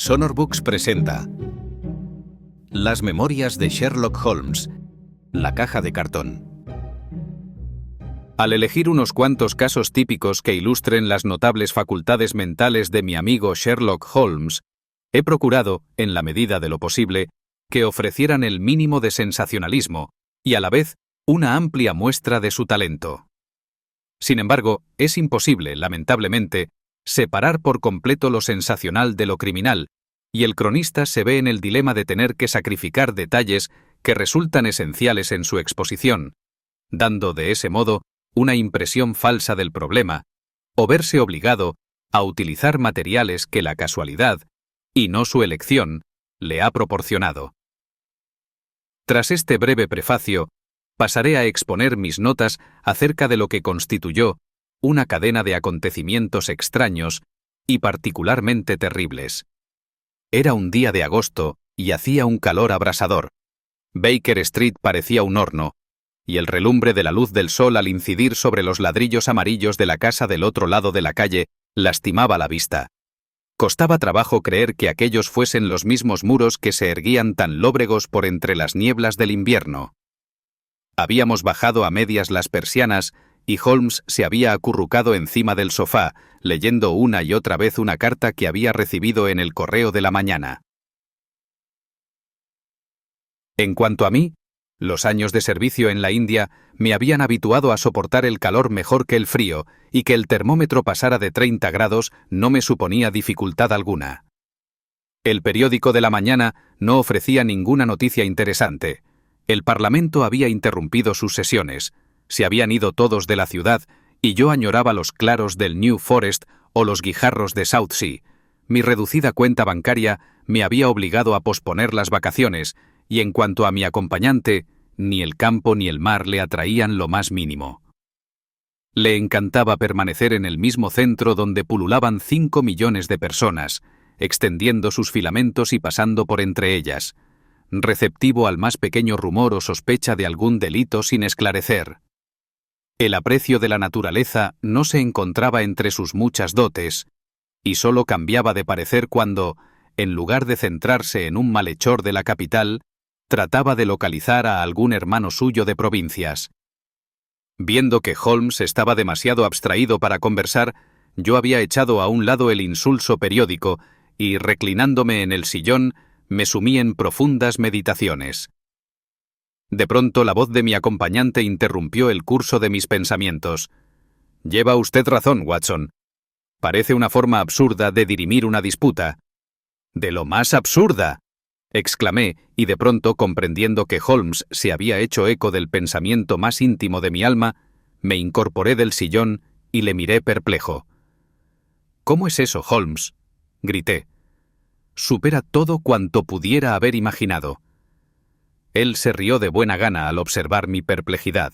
Sonorbooks presenta Las memorias de Sherlock Holmes, la caja de cartón. Al elegir unos cuantos casos típicos que ilustren las notables facultades mentales de mi amigo Sherlock Holmes, he procurado, en la medida de lo posible, que ofrecieran el mínimo de sensacionalismo y a la vez una amplia muestra de su talento. Sin embargo, es imposible, lamentablemente, separar por completo lo sensacional de lo criminal, y el cronista se ve en el dilema de tener que sacrificar detalles que resultan esenciales en su exposición, dando de ese modo una impresión falsa del problema, o verse obligado a utilizar materiales que la casualidad, y no su elección, le ha proporcionado. Tras este breve prefacio, pasaré a exponer mis notas acerca de lo que constituyó una cadena de acontecimientos extraños y particularmente terribles. Era un día de agosto y hacía un calor abrasador. Baker Street parecía un horno, y el relumbre de la luz del sol al incidir sobre los ladrillos amarillos de la casa del otro lado de la calle lastimaba la vista. Costaba trabajo creer que aquellos fuesen los mismos muros que se erguían tan lóbregos por entre las nieblas del invierno. Habíamos bajado a medias las persianas y Holmes se había acurrucado encima del sofá, leyendo una y otra vez una carta que había recibido en el correo de la mañana. En cuanto a mí, los años de servicio en la India me habían habituado a soportar el calor mejor que el frío, y que el termómetro pasara de 30 grados no me suponía dificultad alguna. El periódico de la mañana no ofrecía ninguna noticia interesante. El Parlamento había interrumpido sus sesiones, se habían ido todos de la ciudad, y yo añoraba los claros del New Forest o los guijarros de Southsea. Mi reducida cuenta bancaria me había obligado a posponer las vacaciones, y en cuanto a mi acompañante, ni el campo ni el mar le atraían lo más mínimo. Le encantaba permanecer en el mismo centro donde pululaban 5 millones de personas, extendiendo sus filamentos y pasando por entre ellas, receptivo al más pequeño rumor o sospecha de algún delito sin esclarecer. El aprecio de la naturaleza no se encontraba entre sus muchas dotes, y solo cambiaba de parecer cuando, en lugar de centrarse en un malhechor de la capital, trataba de localizar a algún hermano suyo de provincias. Viendo que Holmes estaba demasiado abstraído para conversar, yo había echado a un lado el insulso periódico y, reclinándome en el sillón, me sumí en profundas meditaciones. De pronto la voz de mi acompañante interrumpió el curso de mis pensamientos. «Lleva usted razón, Watson. Parece una forma absurda de dirimir una disputa». «¡De lo más absurda!», exclamé, y de pronto, comprendiendo que Holmes se había hecho eco del pensamiento más íntimo de mi alma, me incorporé del sillón y le miré perplejo. «¿Cómo es eso, Holmes?», grité. «Supera todo cuanto pudiera haber imaginado». Él se rió de buena gana al observar mi perplejidad.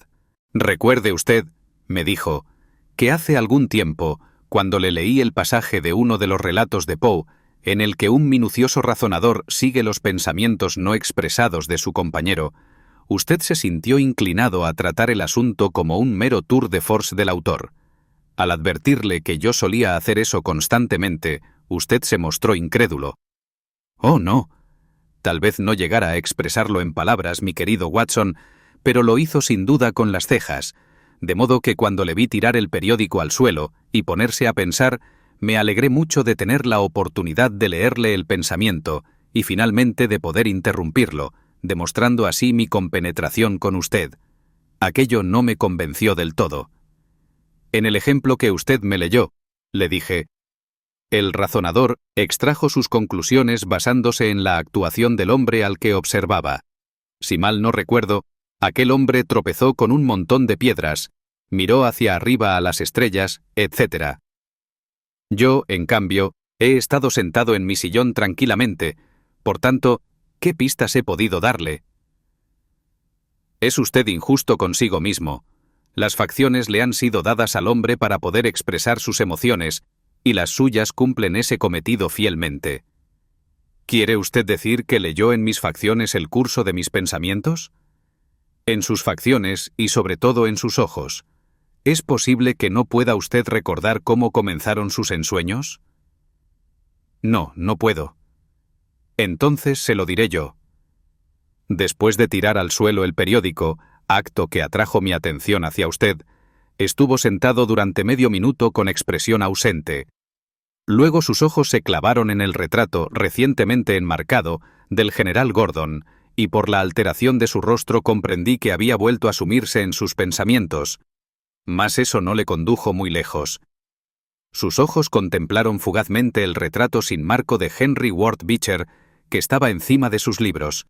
«Recuerde usted», me dijo, «que hace algún tiempo, cuando le leí el pasaje de uno de los relatos de Poe, en el que un minucioso razonador sigue los pensamientos no expresados de su compañero, usted se sintió inclinado a tratar el asunto como un mero tour de force del autor. Al advertirle que yo solía hacer eso constantemente, usted se mostró incrédulo». «Oh, no. Tal vez no llegara a expresarlo en palabras, mi querido Watson, pero lo hizo sin duda con las cejas, de modo que cuando le vi tirar el periódico al suelo y ponerse a pensar, me alegré mucho de tener la oportunidad de leerle el pensamiento y finalmente de poder interrumpirlo, demostrando así mi compenetración con usted. Aquello no me convenció del todo. En el ejemplo que usted me leyó, le dije, el razonador extrajo sus conclusiones basándose en la actuación del hombre al que observaba. Si mal no recuerdo, aquel hombre tropezó con un montón de piedras, miró hacia arriba a las estrellas, etc. Yo, en cambio, he estado sentado en mi sillón tranquilamente, por tanto, ¿qué pistas he podido darle? Es usted injusto consigo mismo. Las facciones le han sido dadas al hombre para poder expresar sus emociones, y las suyas cumplen ese cometido fielmente. ¿Quiere usted decir que leyó en mis facciones el curso de mis pensamientos? En sus facciones y sobre todo en sus ojos. ¿Es posible que no pueda usted recordar cómo comenzaron sus ensueños? No, no puedo. Entonces se lo diré yo. Después de tirar al suelo el periódico, acto que atrajo mi atención hacia usted, estuvo sentado durante medio minuto con expresión ausente. Luego sus ojos se clavaron en el retrato recientemente enmarcado del general Gordon, y por la alteración de su rostro comprendí que había vuelto a sumirse en sus pensamientos. Mas eso no le condujo muy lejos. Sus ojos contemplaron fugazmente el retrato sin marco de Henry Ward Beecher, que estaba encima de sus libros.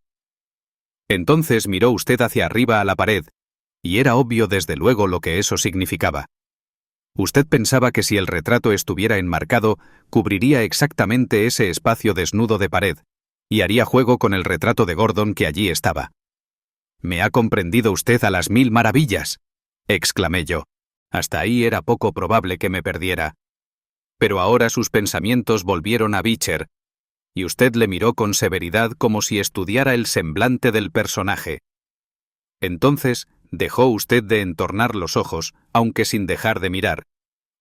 Entonces miró usted hacia arriba a la pared, y era obvio desde luego lo que eso significaba. Usted pensaba que si el retrato estuviera enmarcado, cubriría exactamente ese espacio desnudo de pared, y haría juego con el retrato de Gordon que allí estaba. «Me ha comprendido usted a las 1000 maravillas», exclamé yo. Hasta ahí era poco probable que me perdiera. Pero ahora sus pensamientos volvieron a Beecher, y usted le miró con severidad como si estudiara el semblante del personaje. Entonces dejó usted de entornar los ojos, aunque sin dejar de mirar,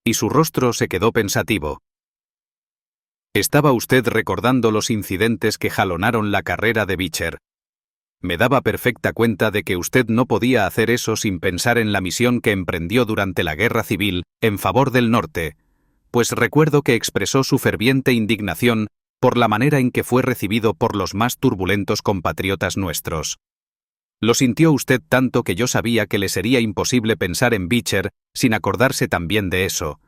y su rostro se quedó pensativo. Estaba usted recordando los incidentes que jalonaron la carrera de Beecher. Me daba perfecta cuenta de que usted no podía hacer eso sin pensar en la misión que emprendió durante la Guerra Civil en favor del norte, pues recuerdo que expresó su ferviente indignación por la manera en que fue recibido por los más turbulentos compatriotas nuestros. Lo sintió usted tanto que yo sabía que le sería imposible pensar en Beecher sin acordarse también de eso.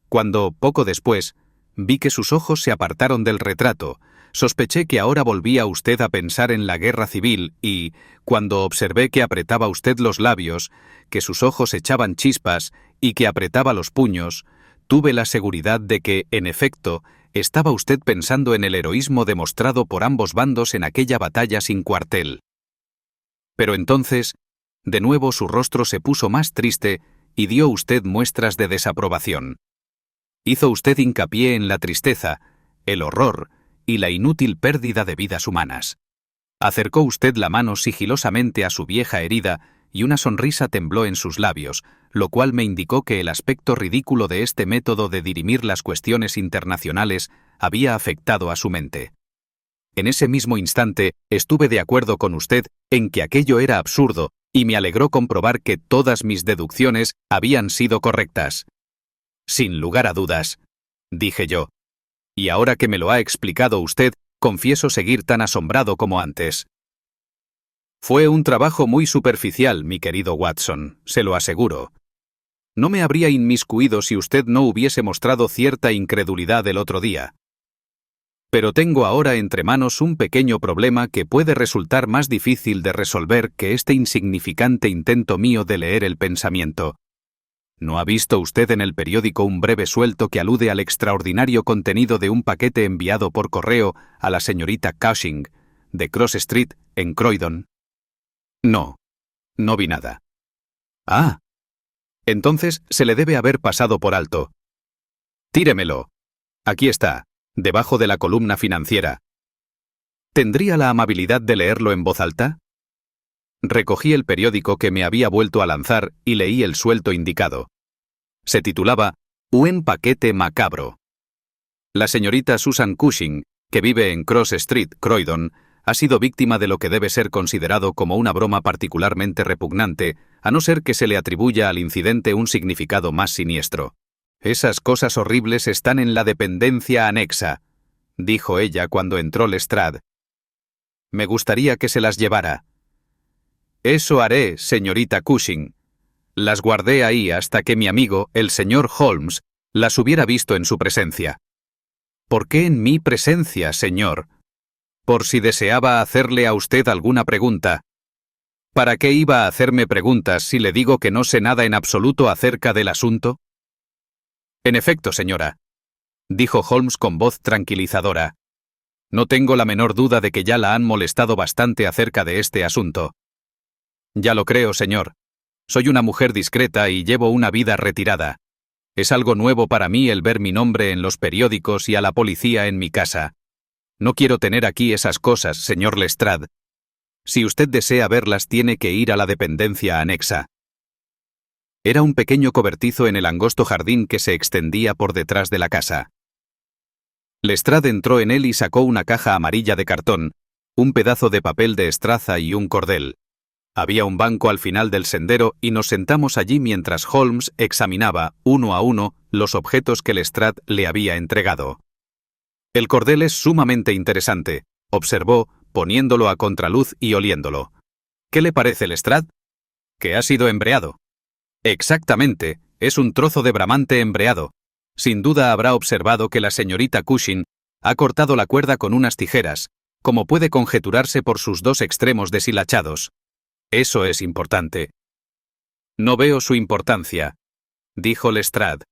Cuando, poco después, vi que sus ojos se apartaron del retrato, sospeché que ahora volvía usted a pensar en la Guerra Civil y, cuando observé que apretaba usted los labios, que sus ojos echaban chispas y que apretaba los puños, tuve la seguridad de que, en efecto, estaba usted pensando en el heroísmo demostrado por ambos bandos en aquella batalla sin cuartel. Pero entonces, de nuevo su rostro se puso más triste y dio usted muestras de desaprobación. Hizo usted hincapié en la tristeza, el horror y la inútil pérdida de vidas humanas. Acercó usted la mano sigilosamente a su vieja herida y una sonrisa tembló en sus labios, lo cual me indicó que el aspecto ridículo de este método de dirimir las cuestiones internacionales había afectado a su mente. En ese mismo instante estuve de acuerdo con usted en que aquello era absurdo y me alegró comprobar que todas mis deducciones habían sido correctas. Sin lugar a dudas, dije yo. Y ahora que me lo ha explicado usted, confieso seguir tan asombrado como antes. Fue un trabajo muy superficial, mi querido Watson, se lo aseguro. No me habría inmiscuido si usted no hubiese mostrado cierta incredulidad el otro día. Pero tengo ahora entre manos un pequeño problema que puede resultar más difícil de resolver que este insignificante intento mío de leer el pensamiento. ¿No ha visto usted en el periódico un breve suelto que alude al extraordinario contenido de un paquete enviado por correo a la señorita Cushing, de Cross Street, en Croydon? No, no vi nada. Ah, entonces se le debe haber pasado por alto. Tíremelo. Aquí está, debajo de la columna financiera. ¿Tendría la amabilidad de leerlo en voz alta? Recogí el periódico que me había vuelto a lanzar y leí el suelto indicado. Se titulaba Un paquete macabro. La señorita Susan Cushing, que vive en Cross Street, Croydon, ha sido víctima de lo que debe ser considerado como una broma particularmente repugnante, a no ser que se le atribuya al incidente un significado más siniestro. Esas cosas horribles están en la dependencia anexa, dijo ella cuando entró Lestrade. Me gustaría que se las llevara. Eso haré, señorita Cushing. Las guardé ahí hasta que mi amigo, el señor Holmes, las hubiera visto en su presencia. ¿Por qué en mi presencia, señor? Por si deseaba hacerle a usted alguna pregunta. ¿Para qué iba a hacerme preguntas si le digo que no sé nada en absoluto acerca del asunto? En efecto, señora, dijo Holmes con voz tranquilizadora. No tengo la menor duda de que ya la han molestado bastante acerca de este asunto. Ya lo creo, señor. Soy una mujer discreta y llevo una vida retirada. Es algo nuevo para mí el ver mi nombre en los periódicos y a la policía en mi casa. No quiero tener aquí esas cosas, señor Lestrade. Si usted desea verlas, tiene que ir a la dependencia anexa. Era un pequeño cobertizo en el angosto jardín que se extendía por detrás de la casa. Lestrade entró en él y sacó una caja amarilla de cartón, un pedazo de papel de estraza y un cordel. Había un banco al final del sendero y nos sentamos allí mientras Holmes examinaba, uno a uno, los objetos que Lestrade le había entregado. «El cordel es sumamente interesante», observó, poniéndolo a contraluz y oliéndolo. «¿Qué le parece, Lestrade?» «Que ha sido embreado». «Exactamente, es un trozo de bramante embreado. Sin duda habrá observado que la señorita Cushing ha cortado la cuerda con unas tijeras, como puede conjeturarse por sus dos extremos deshilachados. Eso es importante». «No veo su importancia», dijo Lestrade.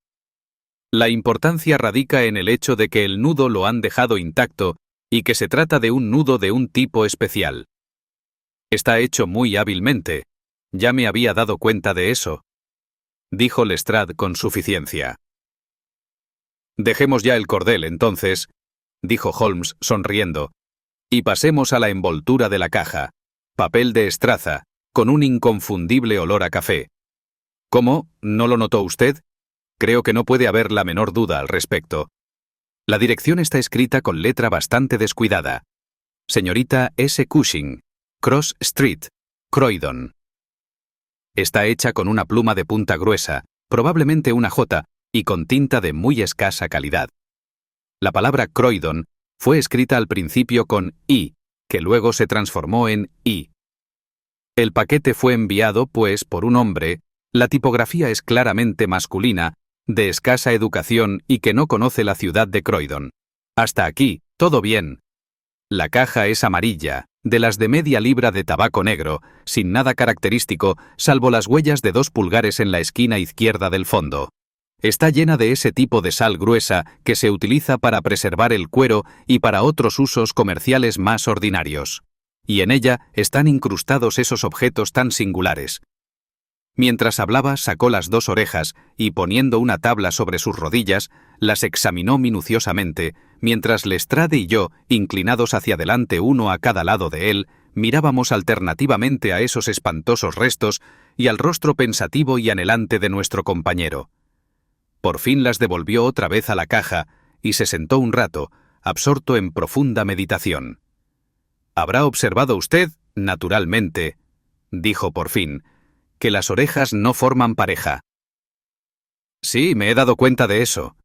«La importancia radica en el hecho de que el nudo lo han dejado intacto y que se trata de un nudo de un tipo especial. Está hecho muy hábilmente. Ya me había dado cuenta de eso», dijo Lestrade con suficiencia. «Dejemos ya el cordel, entonces», dijo Holmes sonriendo, «y pasemos a la envoltura de la caja. Papel de estraza, con un inconfundible olor a café. ¿Cómo? ¿No lo notó usted? Creo que no puede haber la menor duda al respecto. La dirección está escrita con letra bastante descuidada. Señorita S. Cushing, Cross Street, Croydon. Está hecha con una pluma de punta gruesa, probablemente una J, y con tinta de muy escasa calidad. La palabra Croydon fue escrita al principio con I, que luego se transformó en I. El paquete fue enviado, pues, por un hombre, la tipografía es claramente masculina, de escasa educación y que no conoce la ciudad de Croydon. Hasta aquí, todo bien. La caja es amarilla, de las de media libra de tabaco negro, sin nada característico, salvo las huellas de 2 pulgares en la esquina izquierda del fondo. Está llena de ese tipo de sal gruesa que se utiliza para preservar el cuero y para otros usos comerciales más ordinarios. Y en ella están incrustados esos objetos tan singulares. Mientras hablaba, sacó las 2 orejas y, poniendo una tabla sobre sus rodillas, las examinó minuciosamente, mientras Lestrade y yo, inclinados hacia adelante uno a cada lado de él, mirábamos alternativamente a esos espantosos restos y al rostro pensativo y anhelante de nuestro compañero. Por fin las devolvió otra vez a la caja y se sentó un rato, absorto en profunda meditación. «Habrá observado usted, naturalmente», dijo por fin, «que las orejas no forman pareja». «Sí, me he dado cuenta de eso.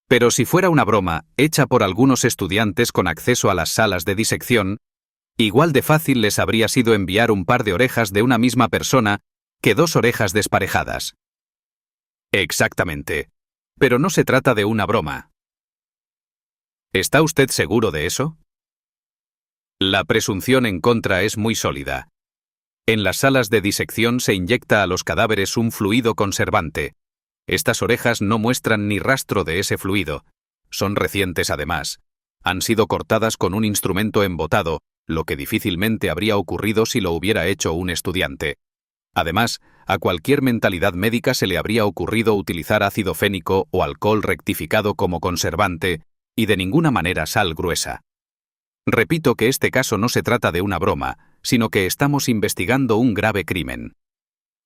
Pero si fuera una broma, hecha por algunos estudiantes con acceso a las salas de disección, igual de fácil les habría sido enviar un par de orejas de una misma persona que 2 orejas desparejadas». «Exactamente. Pero no se trata de una broma». «¿Está usted seguro de eso?» La presunción en contra es muy sólida. En las salas de disección se inyecta a los cadáveres un fluido conservante. Estas orejas no muestran ni rastro de ese fluido. Son recientes además. Han sido cortadas con un instrumento embotado, lo que difícilmente habría ocurrido si lo hubiera hecho un estudiante. Además, a cualquier mentalidad médica se le habría ocurrido utilizar ácido fénico o alcohol rectificado como conservante, y de ninguna manera sal gruesa. Repito que este caso no se trata de una broma, sino que estamos investigando un grave crimen.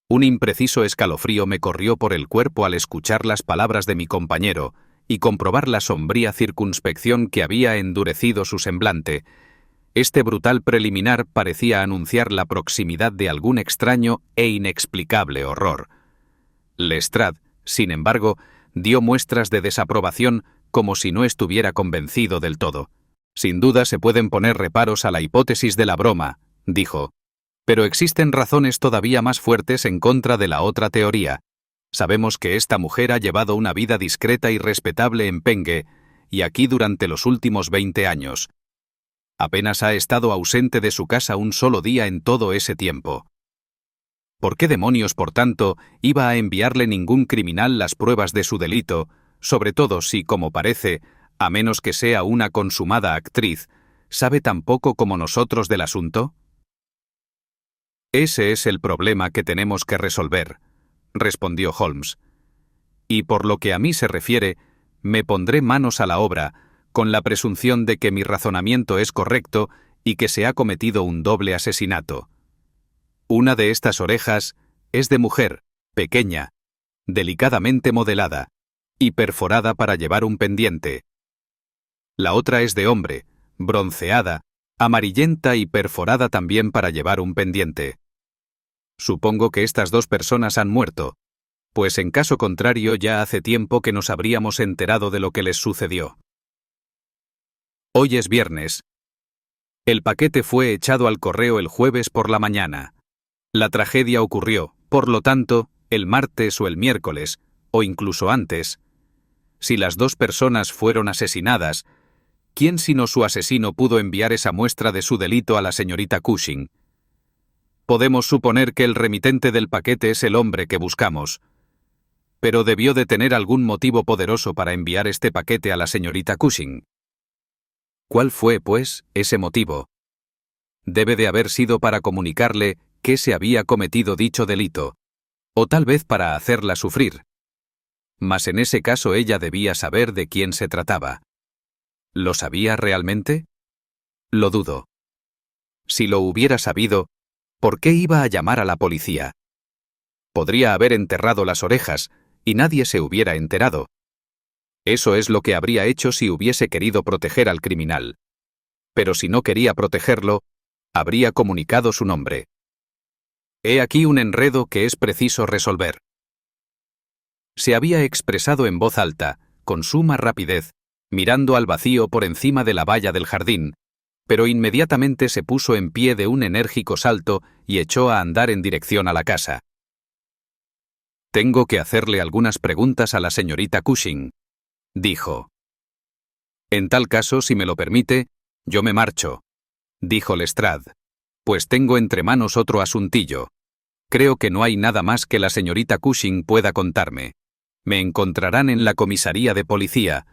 Un impreciso escalofrío me corrió por el cuerpo al escuchar las palabras de mi compañero y comprobar la sombría circunspección que había endurecido su semblante. Este brutal preliminar parecía anunciar la proximidad de algún extraño e inexplicable horror. Lestrade, sin embargo, dio muestras de desaprobación como si no estuviera convencido del todo. «Sin duda se pueden poner reparos a la hipótesis de la broma», dijo, «pero existen razones todavía más fuertes en contra de la otra teoría. Sabemos que esta mujer ha llevado una vida discreta y respetable en Penge, y aquí durante los últimos 20 años. Apenas ha estado ausente de su casa un solo día en todo ese tiempo. ¿Por qué demonios, por tanto, iba a enviarle ningún criminal las pruebas de su delito, sobre todo si, como parece, a menos que sea una consumada actriz, sabe tan poco como nosotros del asunto?» «Ese es el problema que tenemos que resolver», respondió Holmes. «Y por lo que a mí se refiere, me pondré manos a la obra, con la presunción de que mi razonamiento es correcto y que se ha cometido un doble asesinato. Una de estas orejas es de mujer, pequeña, delicadamente modelada y perforada para llevar un pendiente. La otra es de hombre, bronceada, amarillenta y perforada también para llevar un pendiente. Supongo que estas dos personas han muerto, pues en caso contrario ya hace tiempo que nos habríamos enterado de lo que les sucedió. Hoy es viernes. El paquete fue echado al correo el jueves por la mañana. La tragedia ocurrió, por lo tanto, el martes o el miércoles, o incluso antes. Si las dos personas fueron asesinadas, ¿quién sino su asesino pudo enviar esa muestra de su delito a la señorita Cushing? Podemos suponer que el remitente del paquete es el hombre que buscamos, pero debió de tener algún motivo poderoso para enviar este paquete a la señorita Cushing. ¿Cuál fue, pues, ese motivo? Debe de haber sido para comunicarle que se había cometido dicho delito, o tal vez para hacerla sufrir. Mas en ese caso ella debía saber de quién se trataba. ¿Lo sabía realmente? Lo dudo. Si lo hubiera sabido, ¿por qué iba a llamar a la policía? Podría haber enterrado las orejas, y nadie se hubiera enterado. Eso es lo que habría hecho si hubiese querido proteger al criminal. Pero si no quería protegerlo, habría comunicado su nombre. He aquí un enredo que es preciso resolver. Se había expresado en voz alta, con suma rapidez, mirando al vacío por encima de la valla del jardín, pero inmediatamente se puso en pie de un enérgico salto y echó a andar en dirección a la casa. «Tengo que hacerle algunas preguntas a la señorita Cushing», dijo. «En tal caso, si me lo permite, yo me marcho», dijo Lestrade, «pues tengo entre manos otro asuntillo. Creo que no hay nada más que la señorita Cushing pueda contarme. Me encontrarán en la comisaría de policía.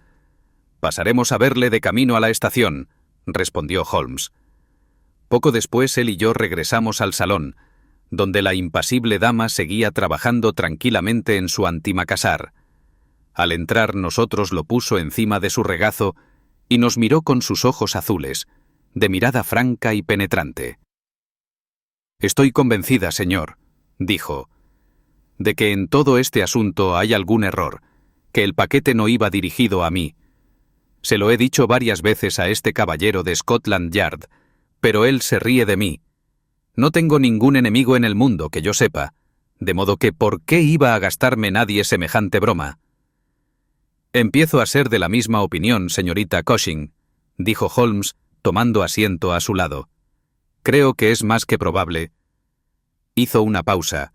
Pasaremos a verle de camino a la estación», respondió Holmes. Poco después él y yo regresamos al salón, donde la impasible dama seguía trabajando tranquilamente en su antimacassar. Al entrar nosotros lo puso encima de su regazo y nos miró con sus ojos azules, de mirada franca y penetrante. «Estoy convencida, señor», dijo, «de que en todo este asunto hay algún error, que el paquete no iba dirigido a mí. Se lo he dicho varias veces a este caballero de Scotland Yard, pero él se ríe de mí. No tengo ningún enemigo en el mundo que yo sepa, de modo que ¿por qué iba a gastarme nadie semejante broma?» «Empiezo a ser de la misma opinión, señorita Cushing», dijo Holmes, tomando asiento a su lado. «Creo que es más que probable». Hizo una pausa,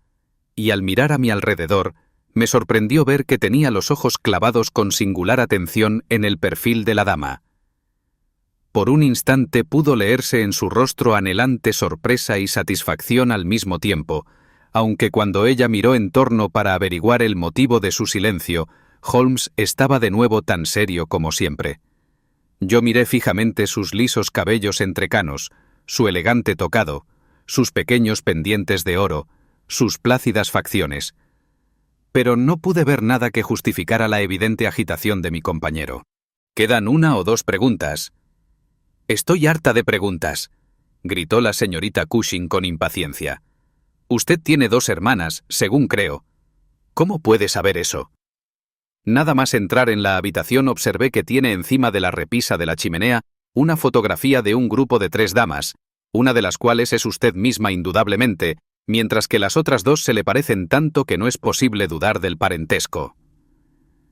y al mirar a mi alrededor, me sorprendió ver que tenía los ojos clavados con singular atención en el perfil de la dama. Por un instante pudo leerse en su rostro anhelante sorpresa y satisfacción al mismo tiempo, aunque cuando ella miró en torno para averiguar el motivo de su silencio, Holmes estaba de nuevo tan serio como siempre. Yo miré fijamente sus lisos cabellos entrecanos, su elegante tocado, sus pequeños pendientes de oro, sus plácidas facciones. Pero no pude ver nada que justificara la evidente agitación de mi compañero. «Quedan una o dos preguntas». «Estoy harta de preguntas», gritó la señorita Cushing con impaciencia. «Usted tiene dos hermanas, según creo. ¿Cómo puede saber eso?» Nada más entrar en la habitación observé que tiene encima de la repisa de la chimenea una fotografía de un grupo de 3 damas, una de las cuales es usted misma indudablemente, mientras que las otras dos se le parecen tanto que no es posible dudar del parentesco.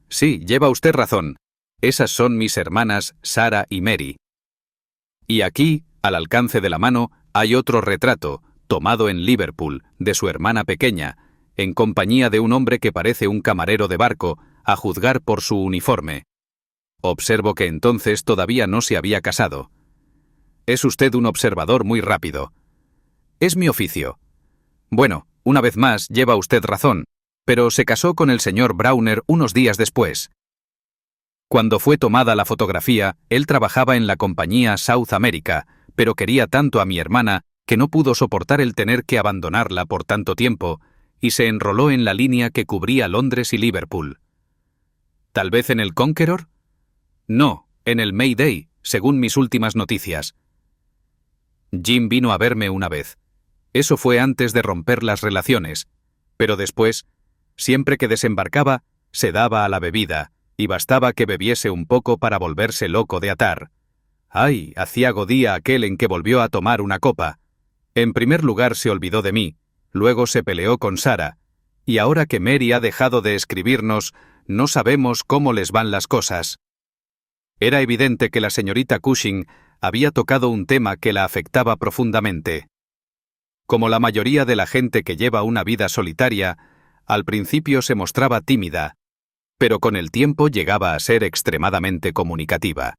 «Sí, lleva usted razón. Esas son mis hermanas Sarah y Mary. Y aquí, al alcance de la mano, hay otro retrato, tomado en Liverpool, de su hermana pequeña, en compañía de un hombre que parece un camarero de barco, a juzgar por su uniforme. Observo que entonces todavía no se había casado. Es usted un observador muy rápido. Es mi oficio. Bueno, una vez más, lleva usted razón, pero se casó con el señor Browner unos días después. Cuando fue tomada la fotografía, él trabajaba en la compañía South America, pero quería tanto a mi hermana que no pudo soportar el tener que abandonarla por tanto tiempo, y se enroló en la línea que cubría Londres y Liverpool. ¿Tal vez en el Conqueror? No, en el Mayday, según mis últimas noticias. Jim vino a verme una vez. Eso fue antes de romper las relaciones, pero después, siempre que desembarcaba, se daba a la bebida, y bastaba que bebiese un poco para volverse loco de atar. ¡Ay! Aciago día aquel en que volvió a tomar una copa. En primer lugar se olvidó de mí, luego se peleó con Sara, y ahora que Mary ha dejado de escribirnos, no sabemos cómo les van las cosas. Era evidente que la señorita Cushing había tocado un tema que la afectaba profundamente. Como la mayoría de la gente que lleva una vida solitaria, al principio se mostraba tímida, pero con el tiempo llegaba a ser extremadamente comunicativa.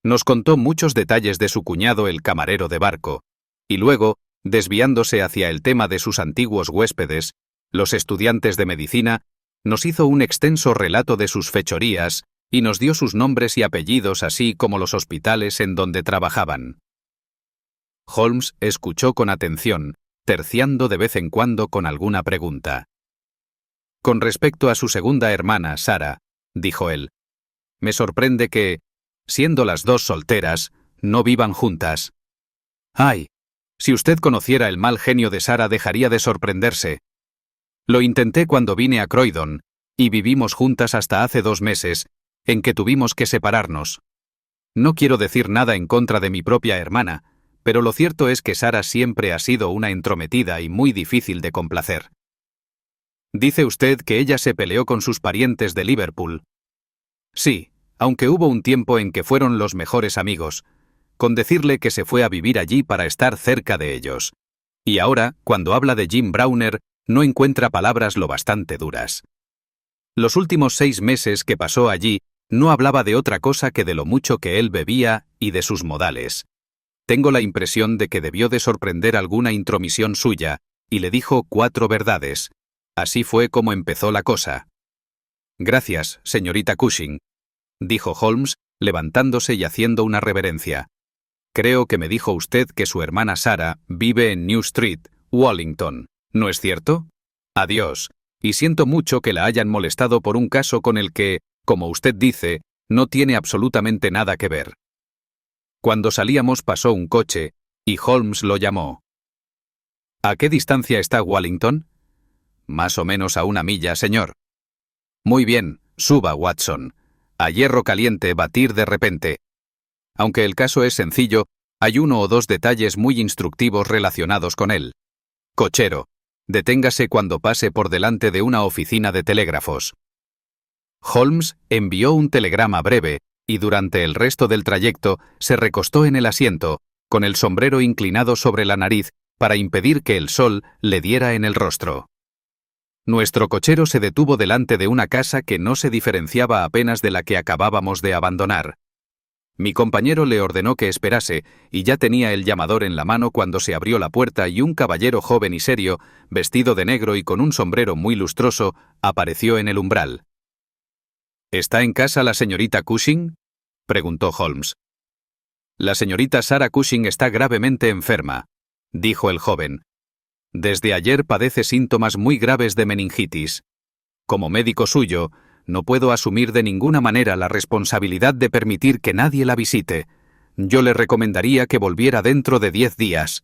Nos contó muchos detalles de su cuñado el camarero de barco, y luego, desviándose hacia el tema de sus antiguos huéspedes, los estudiantes de medicina, nos hizo un extenso relato de sus fechorías y nos dio sus nombres y apellidos así como los hospitales en donde trabajaban. Holmes escuchó con atención, terciando de vez en cuando con alguna pregunta. Con respecto a su segunda hermana, Sara, dijo él, me sorprende que, siendo las dos solteras, no vivan juntas. ¡Ay! Si usted conociera el mal genio de Sara, dejaría de sorprenderse. Lo intenté cuando vine a Croydon, y vivimos juntas hasta hace 2 meses, en que tuvimos que separarnos. No quiero decir nada en contra de mi propia hermana, pero lo cierto es que Sara siempre ha sido una entrometida y muy difícil de complacer. Dice usted que ella se peleó con sus parientes de Liverpool. Sí, aunque hubo un tiempo en que fueron los mejores amigos, con decirle que se fue a vivir allí para estar cerca de ellos. Y ahora, cuando habla de Jim Browner, no encuentra palabras lo bastante duras. Los últimos 6 meses que pasó allí, no hablaba de otra cosa que de lo mucho que él bebía y de sus modales. Tengo la impresión de que debió de sorprender alguna intromisión suya, y le dijo 4 verdades. Así fue como empezó la cosa. Gracias, señorita Cushing, dijo Holmes, levantándose y haciendo una reverencia. Creo que me dijo usted que su hermana Sara vive en New Street, Wallington, ¿no es cierto? Adiós, y siento mucho que la hayan molestado por un caso con el que, como usted dice, no tiene absolutamente nada que ver. Cuando salíamos pasó un coche, y Holmes lo llamó. ¿A qué distancia está Wallington? Más o menos a 1 milla, señor. Muy bien, suba, Watson. A hierro caliente, batir de repente. Aunque el caso es sencillo, hay 1 o 2 detalles muy instructivos relacionados con él. Cochero, deténgase cuando pase por delante de una oficina de telégrafos. Holmes envió un telegrama breve, y durante el resto del trayecto se recostó en el asiento, con el sombrero inclinado sobre la nariz, para impedir que el sol le diera en el rostro. Nuestro cochero se detuvo delante de una casa que no se diferenciaba apenas de la que acabábamos de abandonar. Mi compañero le ordenó que esperase, y ya tenía el llamador en la mano cuando se abrió la puerta y un caballero joven y serio, vestido de negro y con un sombrero muy lustroso, apareció en el umbral. ¿Está en casa la señorita Cushing?, preguntó Holmes. La señorita Sarah Cushing está gravemente enferma, dijo el joven. Desde ayer padece síntomas muy graves de meningitis. Como médico suyo, no puedo asumir de ninguna manera la responsabilidad de permitir que nadie la visite. Yo le recomendaría que volviera dentro de 10 días.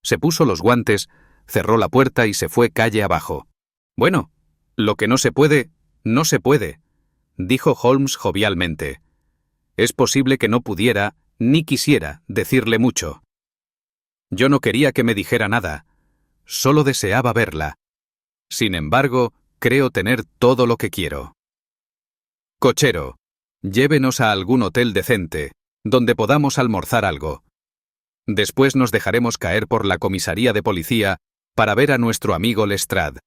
Se puso los guantes, cerró la puerta y se fue calle abajo. Bueno, lo que no se puede, no se puede, dijo Holmes jovialmente. Es posible que no pudiera, ni quisiera, decirle mucho. Yo no quería que me dijera nada. Solo deseaba verla. Sin embargo, creo tener todo lo que quiero. Cochero, llévenos a algún hotel decente, donde podamos almorzar algo. Después nos dejaremos caer por la comisaría de policía para ver a nuestro amigo Lestrade.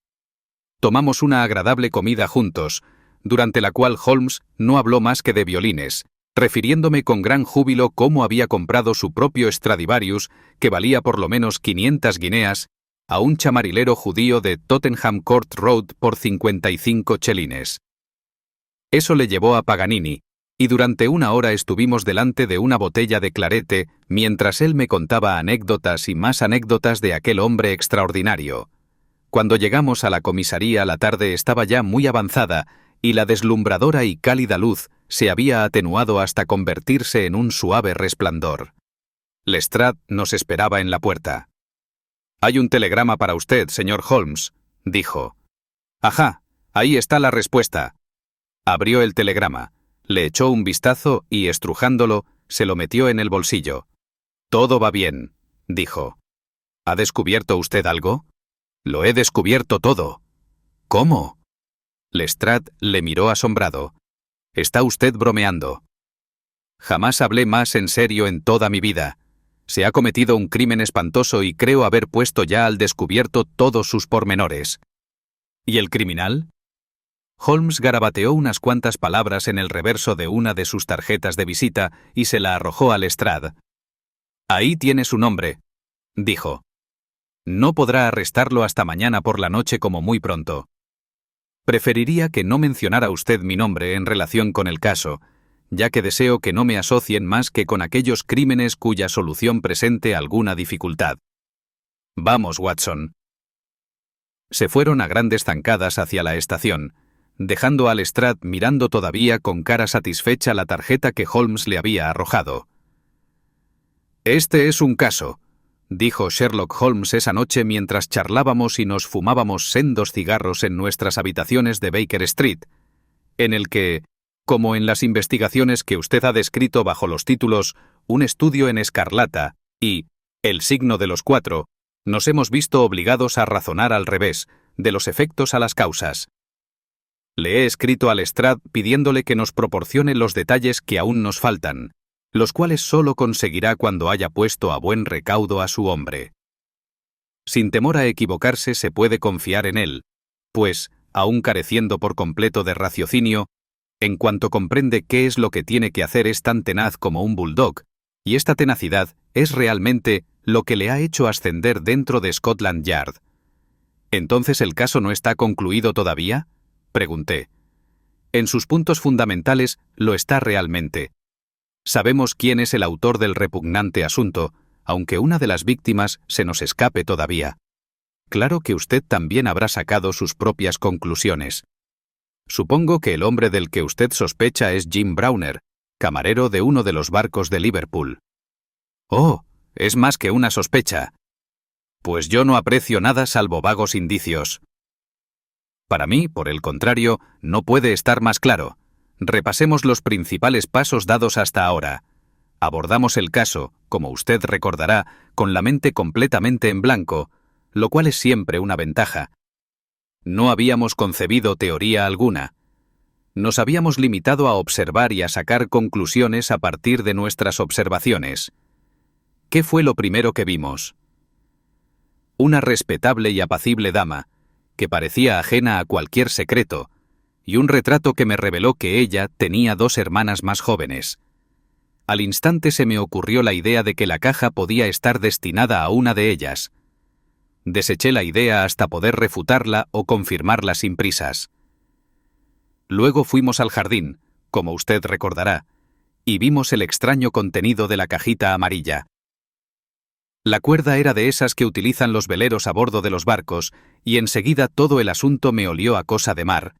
Tomamos una agradable comida juntos, durante la cual Holmes no habló más que de violines, refiriéndome con gran júbilo cómo había comprado su propio Stradivarius, que valía por lo menos 500 guineas, a un chamarilero judío de Tottenham Court Road por 55 chelines. Eso le llevó a Paganini, y durante 1 hora estuvimos delante de una botella de clarete mientras él me contaba anécdotas y más anécdotas de aquel hombre extraordinario. Cuando llegamos a la comisaría la tarde estaba ya muy avanzada y la deslumbradora y cálida luz se había atenuado hasta convertirse en un suave resplandor. Lestrade nos esperaba en la puerta. «Hay un telegrama para usted, señor Holmes», dijo. «Ajá, ahí está la respuesta. Abrió el telegrama, le echó un vistazo y, estrujándolo, se lo metió en el bolsillo. «Todo va bien», dijo. «¿Ha descubierto usted algo?» «Lo he descubierto todo». «¿Cómo?» Lestrade le miró asombrado. «Está usted bromeando». «Jamás hablé más en serio en toda mi vida. Se ha cometido un crimen espantoso y creo haber puesto ya al descubierto todos sus pormenores». «¿Y el criminal?» Holmes garabateó unas cuantas palabras en el reverso de una de sus tarjetas de visita y se la arrojó a Lestrade. «Ahí tiene su nombre», dijo. «No podrá arrestarlo hasta mañana por la noche como muy pronto. Preferiría que no mencionara usted mi nombre en relación con el caso, ya que deseo que no me asocien más que con aquellos crímenes cuya solución presente alguna dificultad. Vamos, Watson». Se fueron a grandes zancadas hacia la estación, dejando a Lestrade mirando todavía con cara satisfecha la tarjeta que Holmes le había arrojado. «Este es un caso», dijo Sherlock Holmes esa noche mientras charlábamos y nos fumábamos sendos cigarros en nuestras habitaciones de Baker Street, en el que, como en las investigaciones que usted ha descrito bajo los títulos Un estudio en escarlata y El signo de los cuatro, nos hemos visto obligados a razonar al revés, de los efectos a las causas. Le he escrito a Lestrade pidiéndole que nos proporcione los detalles que aún nos faltan, los cuales solo conseguirá cuando haya puesto a buen recaudo a su hombre. Sin temor a equivocarse se puede confiar en él, pues, aun careciendo por completo de raciocinio, en cuanto comprende qué es lo que tiene que hacer es tan tenaz como un bulldog, y esta tenacidad es realmente lo que le ha hecho ascender dentro de Scotland Yard. ¿Entonces el caso no está concluido todavía?, pregunté. En sus puntos fundamentales lo está realmente. Sabemos quién es el autor del repugnante asunto, aunque una de las víctimas se nos escape todavía. Claro que usted también habrá sacado sus propias conclusiones. Supongo que el hombre del que usted sospecha es Jim Browner, camarero de uno de los barcos de Liverpool. Oh, es más que una sospecha. Pues yo no aprecio nada salvo vagos indicios. Para mí, por el contrario, no puede estar más claro. Repasemos los principales pasos dados hasta ahora. Abordamos el caso, como usted recordará, con la mente completamente en blanco, lo cual es siempre una ventaja. No habíamos concebido teoría alguna. Nos habíamos limitado a observar y a sacar conclusiones a partir de nuestras observaciones. ¿Qué fue lo primero que vimos? Una respetable y apacible dama, que parecía ajena a cualquier secreto, y un retrato que me reveló que ella tenía 2 hermanas más jóvenes. Al instante se me ocurrió la idea de que la caja podía estar destinada a una de ellas. Deseché la idea hasta poder refutarla o confirmarla sin prisas. Luego fuimos al jardín, como usted recordará, y vimos el extraño contenido de la cajita amarilla. La cuerda era de esas que utilizan los veleros a bordo de los barcos, y enseguida todo el asunto me olió a cosa de mar.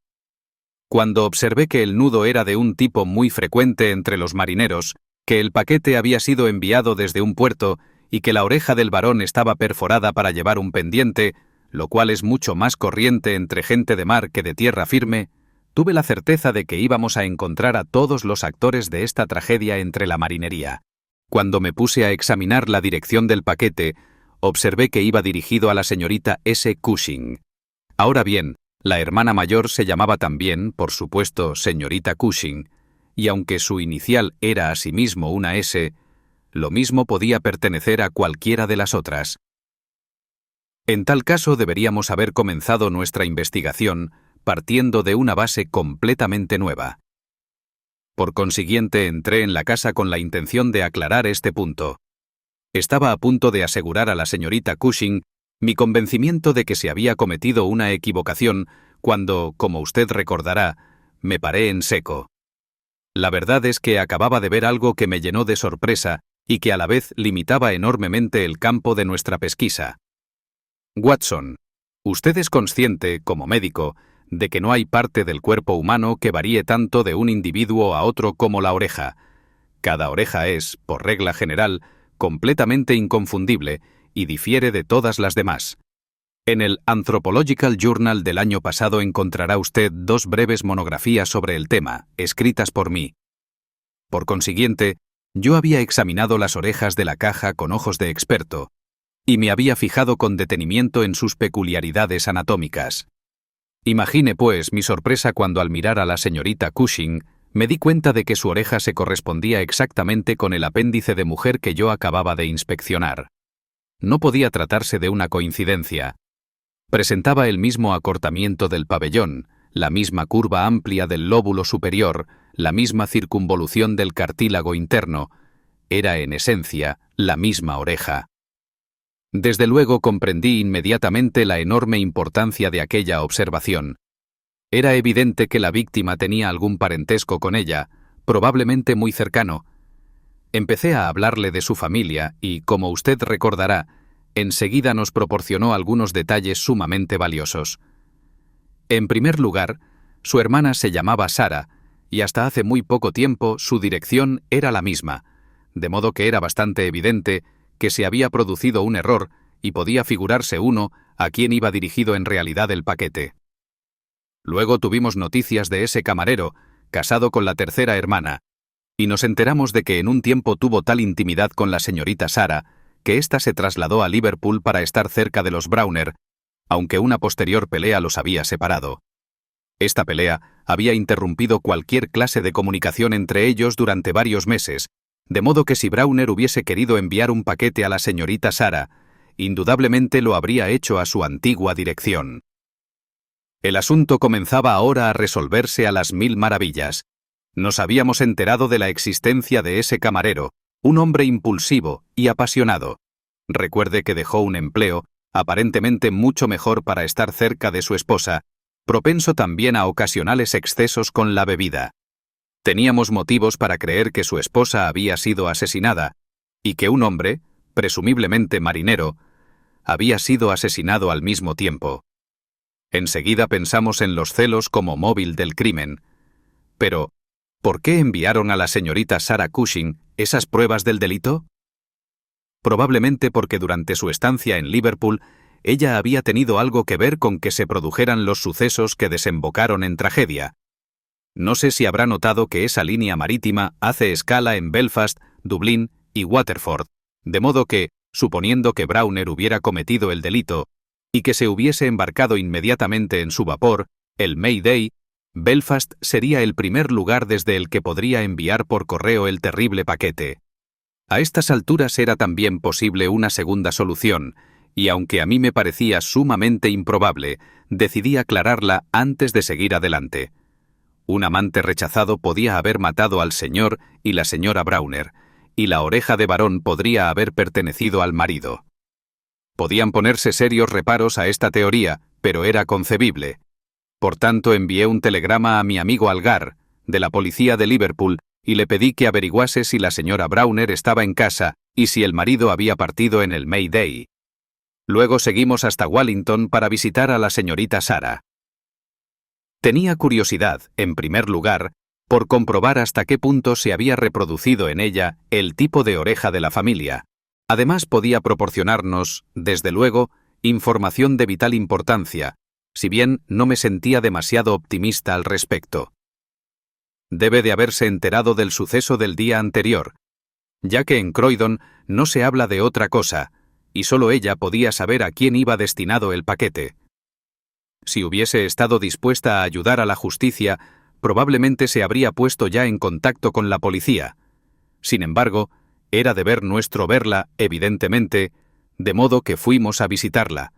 Cuando observé que el nudo era de un tipo muy frecuente entre los marineros, que el paquete había sido enviado desde un puerto y que la oreja del varón estaba perforada para llevar un pendiente, lo cual es mucho más corriente entre gente de mar que de tierra firme, tuve la certeza de que íbamos a encontrar a todos los actores de esta tragedia entre la marinería. Cuando me puse a examinar la dirección del paquete, observé que iba dirigido a la señorita S. Cushing. Ahora bien, la hermana mayor se llamaba también, por supuesto, señorita Cushing, y aunque su inicial era asimismo una S, lo mismo podía pertenecer a cualquiera de las otras. En tal caso deberíamos haber comenzado nuestra investigación partiendo de una base completamente nueva. Por consiguiente, entré en la casa con la intención de aclarar este punto. Estaba a punto de asegurar a la señorita Cushing mi convencimiento de que se había cometido una equivocación cuando, como usted recordará, me paré en seco. La verdad es que acababa de ver algo que me llenó de sorpresa y que a la vez limitaba enormemente el campo de nuestra pesquisa. Watson, usted es consciente, como médico, de que no hay parte del cuerpo humano que varíe tanto de un individuo a otro como la oreja. Cada oreja es, por regla general, completamente inconfundible y difiere de todas las demás. En el Anthropological Journal del año pasado encontrará usted 2 breves monografías sobre el tema, escritas por mí. Por consiguiente, yo había examinado las orejas de la caja con ojos de experto, y me había fijado con detenimiento en sus peculiaridades anatómicas. Imagine, pues, mi sorpresa cuando al mirar a la señorita Cushing, me di cuenta de que su oreja se correspondía exactamente con el apéndice de mujer que yo acababa de inspeccionar. No podía tratarse de una coincidencia. Presentaba el mismo acortamiento del pabellón, la misma curva amplia del lóbulo superior, la misma circunvolución del cartílago interno. Era, en esencia, la misma oreja. Desde luego comprendí inmediatamente la enorme importancia de aquella observación. Era evidente que la víctima tenía algún parentesco con ella, probablemente muy cercano. Empecé a hablarle de su familia y, como usted recordará, enseguida nos proporcionó algunos detalles sumamente valiosos. En primer lugar, su hermana se llamaba Sara, y hasta hace muy poco tiempo su dirección era la misma, de modo que era bastante evidente que se había producido un error y podía figurarse uno a quien iba dirigido en realidad el paquete. Luego tuvimos noticias de ese camarero, casado con la tercera hermana, y nos enteramos de que en un tiempo tuvo tal intimidad con la señorita Sara que ésta se trasladó a Liverpool para estar cerca de los Browner, aunque una posterior pelea los había separado. Esta pelea había interrumpido cualquier clase de comunicación entre ellos durante varios meses, de modo que si Browner hubiese querido enviar un paquete a la señorita Sara, indudablemente lo habría hecho a su antigua dirección. El asunto comenzaba ahora a resolverse a las 1000 maravillas. Nos habíamos enterado de la existencia de ese camarero, un hombre impulsivo y apasionado. Recuerde que dejó un empleo, aparentemente mucho mejor para estar cerca de su esposa, propenso también a ocasionales excesos con la bebida. Teníamos motivos para creer que su esposa había sido asesinada, y que un hombre, presumiblemente marinero, había sido asesinado al mismo tiempo. Enseguida pensamos en los celos como móvil del crimen. Pero, ¿por qué enviaron a la señorita Sarah Cushing esas pruebas del delito? Probablemente porque durante su estancia en Liverpool ella había tenido algo que ver con que se produjeran los sucesos que desembocaron en tragedia. No sé si habrá notado que esa línea marítima hace escala en Belfast, Dublín y Waterford, de modo que, suponiendo que Browner hubiera cometido el delito y que se hubiese embarcado inmediatamente en su vapor, el Mayday, Belfast sería el primer lugar desde el que podría enviar por correo el terrible paquete. A estas alturas era también posible una segunda solución, y aunque a mí me parecía sumamente improbable, decidí aclararla antes de seguir adelante. Un amante rechazado podía haber matado al señor y la señora Browner, y la oreja de varón podría haber pertenecido al marido. Podían ponerse serios reparos a esta teoría, pero era concebible. Por tanto, envié un telegrama a mi amigo Algar, de la policía de Liverpool, y le pedí que averiguase si la señora Browner estaba en casa y si el marido había partido en el Mayday. Luego seguimos hasta Wallington para visitar a la señorita Sara. Tenía curiosidad, en primer lugar, por comprobar hasta qué punto se había reproducido en ella el tipo de oreja de la familia. Además, podía proporcionarnos, desde luego, información de vital importancia, si bien no me sentía demasiado optimista al respecto. Debe de haberse enterado del suceso del día anterior, ya que en Croydon no se habla de otra cosa, y solo ella podía saber a quién iba destinado el paquete. Si hubiese estado dispuesta a ayudar a la justicia, probablemente se habría puesto ya en contacto con la policía. Sin embargo, era deber nuestro verla, evidentemente, de modo que fuimos a visitarla.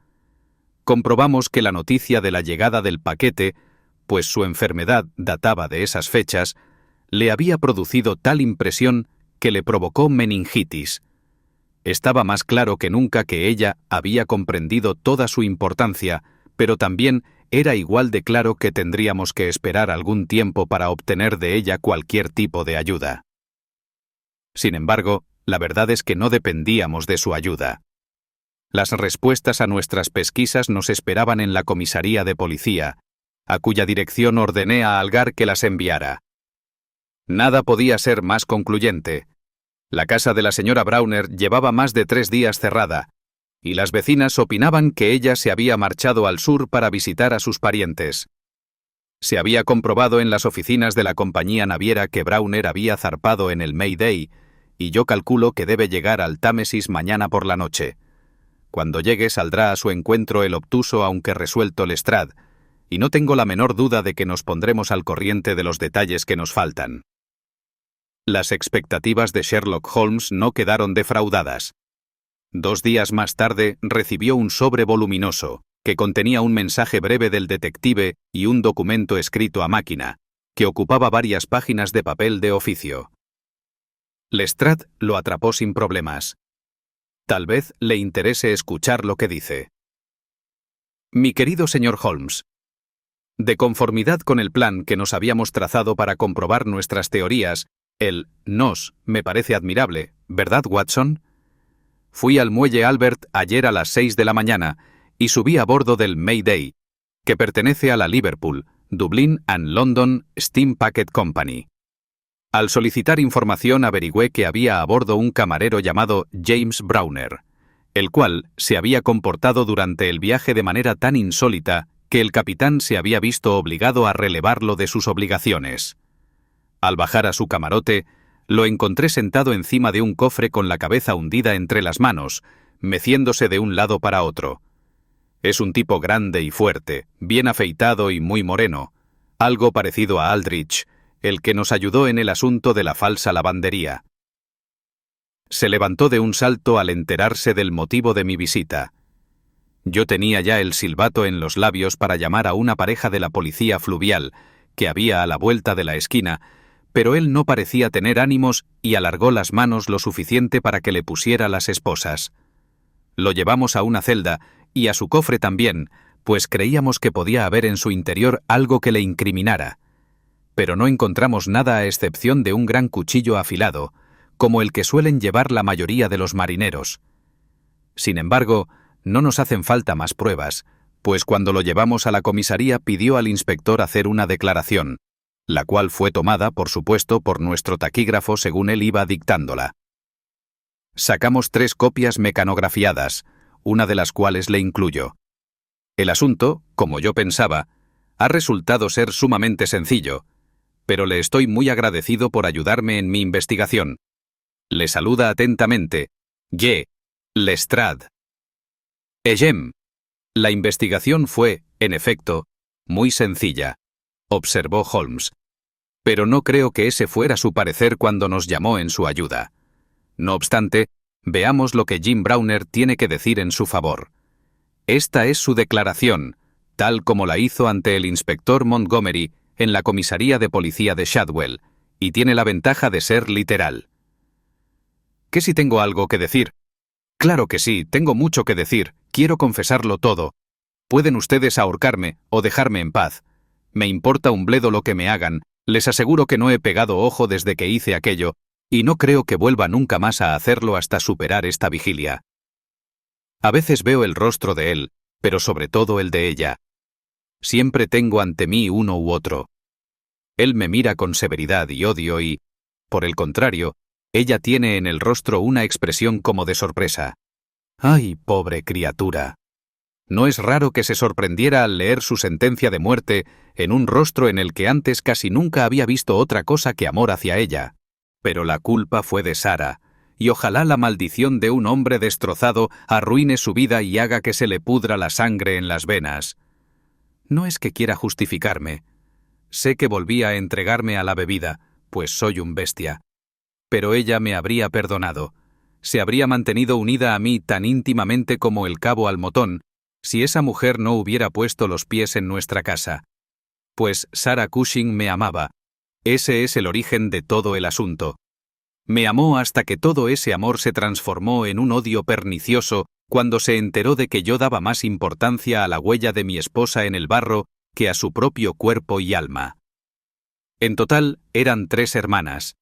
Comprobamos que la noticia de la llegada del paquete, pues su enfermedad databa de esas fechas, le había producido tal impresión que le provocó meningitis. Estaba más claro que nunca que ella había comprendido toda su importancia, pero también era igual de claro que tendríamos que esperar algún tiempo para obtener de ella cualquier tipo de ayuda. Sin embargo, la verdad es que no dependíamos de su ayuda. Las respuestas a nuestras pesquisas nos esperaban en la comisaría de policía, a cuya dirección ordené a Algar que las enviara. Nada podía ser más concluyente. La casa de la señora Browner llevaba más de 3 días cerrada, y las vecinas opinaban que ella se había marchado al sur para visitar a sus parientes. Se había comprobado en las oficinas de la compañía naviera que Browner había zarpado en el Mayday, y yo calculo que debe llegar al Támesis mañana por la noche. Cuando llegue saldrá a su encuentro el obtuso aunque resuelto Lestrade, y no tengo la menor duda de que nos pondremos al corriente de los detalles que nos faltan. Las expectativas de Sherlock Holmes no quedaron defraudadas. 2 días más tarde recibió un sobre voluminoso, que contenía un mensaje breve del detective y un documento escrito a máquina, que ocupaba varias páginas de papel de oficio. Lestrade lo atrapó sin problemas. Tal vez le interese escuchar lo que dice. Mi querido señor Holmes, de conformidad con el plan que nos habíamos trazado para comprobar nuestras teorías, el «nos» me parece admirable, ¿verdad, Watson? Fui al muelle Albert ayer a las 6 de la mañana y subí a bordo del Mayday, que pertenece a la Liverpool, Dublin and London Steam Packet Company. Al solicitar información averigüé que había a bordo un camarero llamado James Browner, el cual se había comportado durante el viaje de manera tan insólita que el capitán se había visto obligado a relevarlo de sus obligaciones. Al bajar a su camarote, lo encontré sentado encima de un cofre con la cabeza hundida entre las manos, meciéndose de un lado para otro. Es un tipo grande y fuerte, bien afeitado y muy moreno, algo parecido a Aldrich, el que nos ayudó en el asunto de la falsa lavandería. Se levantó de un salto al enterarse del motivo de mi visita. Yo tenía ya el silbato en los labios para llamar a una pareja de la policía fluvial, que había a la vuelta de la esquina, pero él no parecía tener ánimos y alargó las manos lo suficiente para que le pusiera las esposas. Lo llevamos a una celda, y a su cofre también, pues creíamos que podía haber en su interior algo que le incriminara. Pero no encontramos nada a excepción de un gran cuchillo afilado, como el que suelen llevar la mayoría de los marineros. Sin embargo, no nos hacen falta más pruebas, pues cuando lo llevamos a la comisaría pidió al inspector hacer una declaración, la cual fue tomada, por supuesto, por nuestro taquígrafo según él iba dictándola. Sacamos 3 copias mecanografiadas, una de las cuales le incluyo. El asunto, como yo pensaba, ha resultado ser sumamente sencillo, pero le estoy muy agradecido por ayudarme en mi investigación. Le saluda atentamente, G. Lestrade. Ejem. La investigación fue, en efecto, muy sencilla, observó Holmes. Pero no creo que ese fuera su parecer cuando nos llamó en su ayuda. No obstante, veamos lo que Jim Browner tiene que decir en su favor. Esta es su declaración, tal como la hizo ante el inspector Montgomery en la comisaría de policía de Shadwell, y tiene la ventaja de ser literal. ¿Qué si tengo algo que decir? Claro que sí, tengo mucho que decir, quiero confesarlo todo. Pueden ustedes ahorcarme o dejarme en paz. Me importa un bledo lo que me hagan, les aseguro que no he pegado ojo desde que hice aquello, y no creo que vuelva nunca más a hacerlo hasta superar esta vigilia. A veces veo el rostro de él, pero sobre todo el de ella. Siempre tengo ante mí uno u otro. Él me mira con severidad y odio y, por el contrario, ella tiene en el rostro una expresión como de sorpresa. ¡Ay, pobre criatura! No es raro que se sorprendiera al leer su sentencia de muerte en un rostro en el que antes casi nunca había visto otra cosa que amor hacia ella. Pero la culpa fue de Sara, y ojalá la maldición de un hombre destrozado arruine su vida y haga que se le pudra la sangre en las venas. No es que quiera justificarme. Sé que volví a entregarme a la bebida, pues soy un bestia. Pero ella me habría perdonado. Se habría mantenido unida a mí tan íntimamente como el cabo al motón, si esa mujer no hubiera puesto los pies en nuestra casa. Pues Sarah Cushing me amaba. Ese es el origen de todo el asunto. Me amó hasta que todo ese amor se transformó en un odio pernicioso cuando se enteró de que yo daba más importancia a la huella de mi esposa en el barro que a su propio cuerpo y alma. En total, eran 3 hermanas.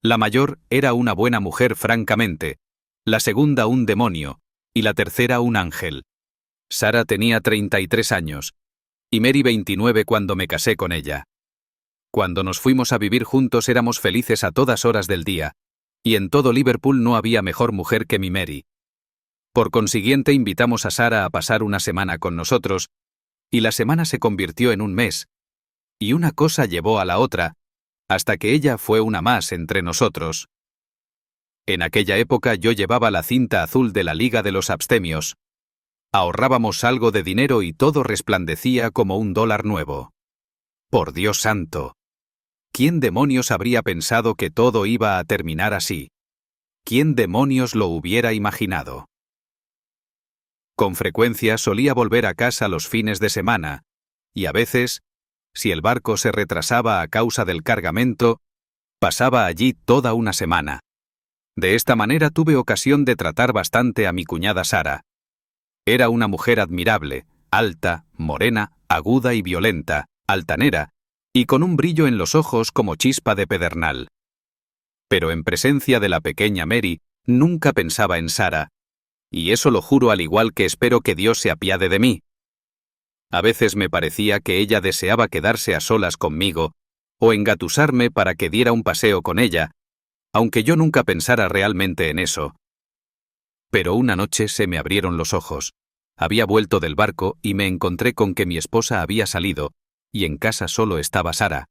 La mayor era una buena mujer francamente, la segunda un demonio, y la tercera un ángel. Sarah tenía 33 años, y Mary 29 cuando me casé con ella. Cuando nos fuimos a vivir juntos éramos felices a todas horas del día, y en todo Liverpool no había mejor mujer que mi Mary. Por consiguiente, invitamos a Sara a pasar una semana con nosotros, y la semana se convirtió en un mes, y una cosa llevó a la otra, hasta que ella fue una más entre nosotros. En aquella época yo llevaba la cinta azul de la Liga de los Abstemios. Ahorrábamos algo de dinero y todo resplandecía como $1 nuevo. Por Dios santo. ¿Quién demonios habría pensado que todo iba a terminar así? ¿Quién demonios lo hubiera imaginado? Con frecuencia solía volver a casa los fines de semana, y a veces, si el barco se retrasaba a causa del cargamento, pasaba allí toda una semana. De esta manera tuve ocasión de tratar bastante a mi cuñada Sara. Era una mujer admirable, alta, morena, aguda y violenta, altanera, y con un brillo en los ojos como chispa de pedernal. Pero en presencia de la pequeña Mary, nunca pensaba en Sara, y eso lo juro al igual que espero que Dios se apiade de mí. A veces me parecía que ella deseaba quedarse a solas conmigo, o engatusarme para que diera un paseo con ella, aunque yo nunca pensara realmente en eso. Pero una noche se me abrieron los ojos. Había vuelto del barco y me encontré con que mi esposa había salido, y en casa solo estaba Sara.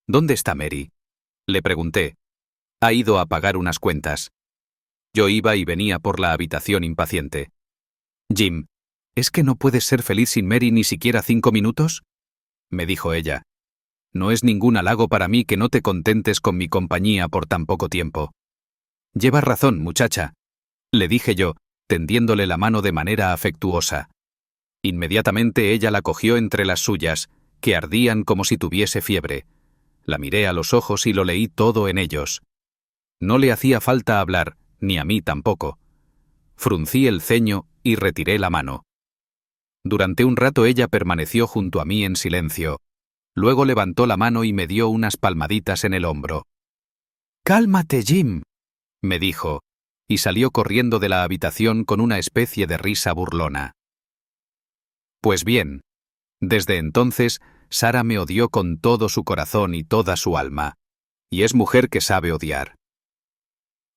¿Dónde está Mary?, le pregunté. Ha ido a pagar unas cuentas. Yo iba y venía por la habitación impaciente. Jim, ¿es que no puedes ser feliz sin Mary ni siquiera 5 minutos? Me dijo ella. No es ningún halago para mí que no te contentes con mi compañía por tan poco tiempo. Llevas razón, muchacha, le dije yo, tendiéndole la mano de manera afectuosa. Inmediatamente ella la cogió entre las suyas, que ardían como si tuviese fiebre. La miré a los ojos y lo leí todo en ellos. No le hacía falta hablar, ni a mí tampoco. Fruncí el ceño y retiré la mano. Durante un rato ella permaneció junto a mí en silencio. Luego levantó la mano y me dio unas palmaditas en el hombro. «Cálmate, Jim», me dijo, y salió corriendo de la habitación con una especie de risa burlona. Pues bien, desde entonces, Sara me odió con todo su corazón y toda su alma, y es mujer que sabe odiar.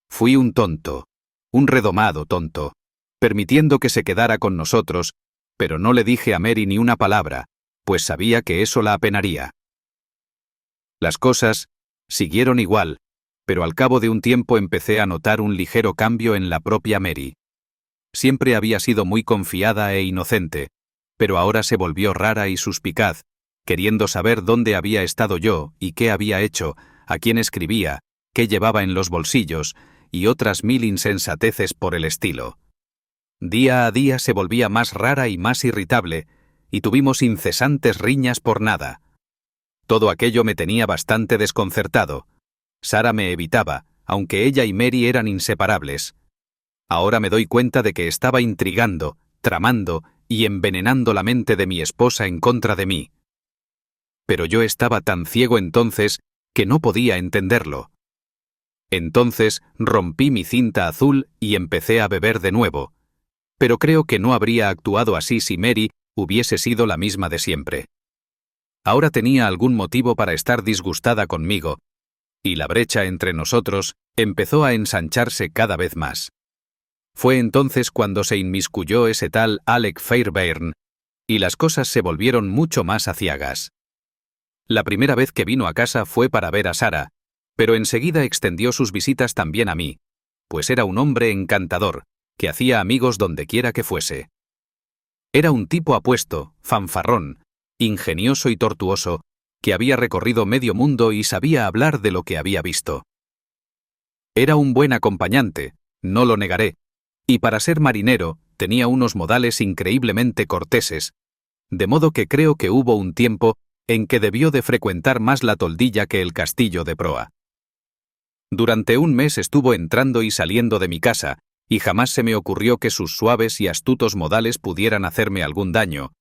Fui un tonto, un redomado tonto, permitiendo que se quedara con nosotros, pero no le dije a Mary ni una palabra, pues sabía que eso la apenaría. Las cosas siguieron igual, pero al cabo de un tiempo empecé a notar un ligero cambio en la propia Mary. Siempre había sido muy confiada e inocente, pero ahora se volvió rara y suspicaz, queriendo saber dónde había estado yo y qué había hecho, a quién escribía, qué llevaba en los bolsillos, y otras 1000 insensateces por el estilo. Día a día se volvía más rara y más irritable, y tuvimos incesantes riñas por nada. Todo aquello me tenía bastante desconcertado. Sara me evitaba, aunque ella y Mary eran inseparables. Ahora me doy cuenta de que estaba intrigando, tramando y envenenando la mente de mi esposa en contra de mí. Pero yo estaba tan ciego entonces que no podía entenderlo. Entonces rompí mi cinta azul y empecé a beber de nuevo. Pero creo que no habría actuado así si Mary hubiese sido la misma de siempre. Ahora tenía algún motivo para estar disgustada conmigo, y la brecha entre nosotros empezó a ensancharse cada vez más. Fue entonces cuando se inmiscuyó ese tal Alec Fairbairn, y las cosas se volvieron mucho más aciagas. La primera vez que vino a casa fue para ver a Sara, pero enseguida extendió sus visitas también a mí, pues era un hombre encantador, que hacía amigos dondequiera que fuese. Era un tipo apuesto, fanfarrón, ingenioso y tortuoso, que había recorrido medio mundo y sabía hablar de lo que había visto. Era un buen acompañante, no lo negaré, y para ser marinero tenía unos modales increíblemente corteses, de modo que creo que hubo un tiempo en que debió de frecuentar más la toldilla que el castillo de proa. Durante un mes estuvo entrando y saliendo de mi casa, y jamás se me ocurrió que sus suaves y astutos modales pudieran hacerme algún daño.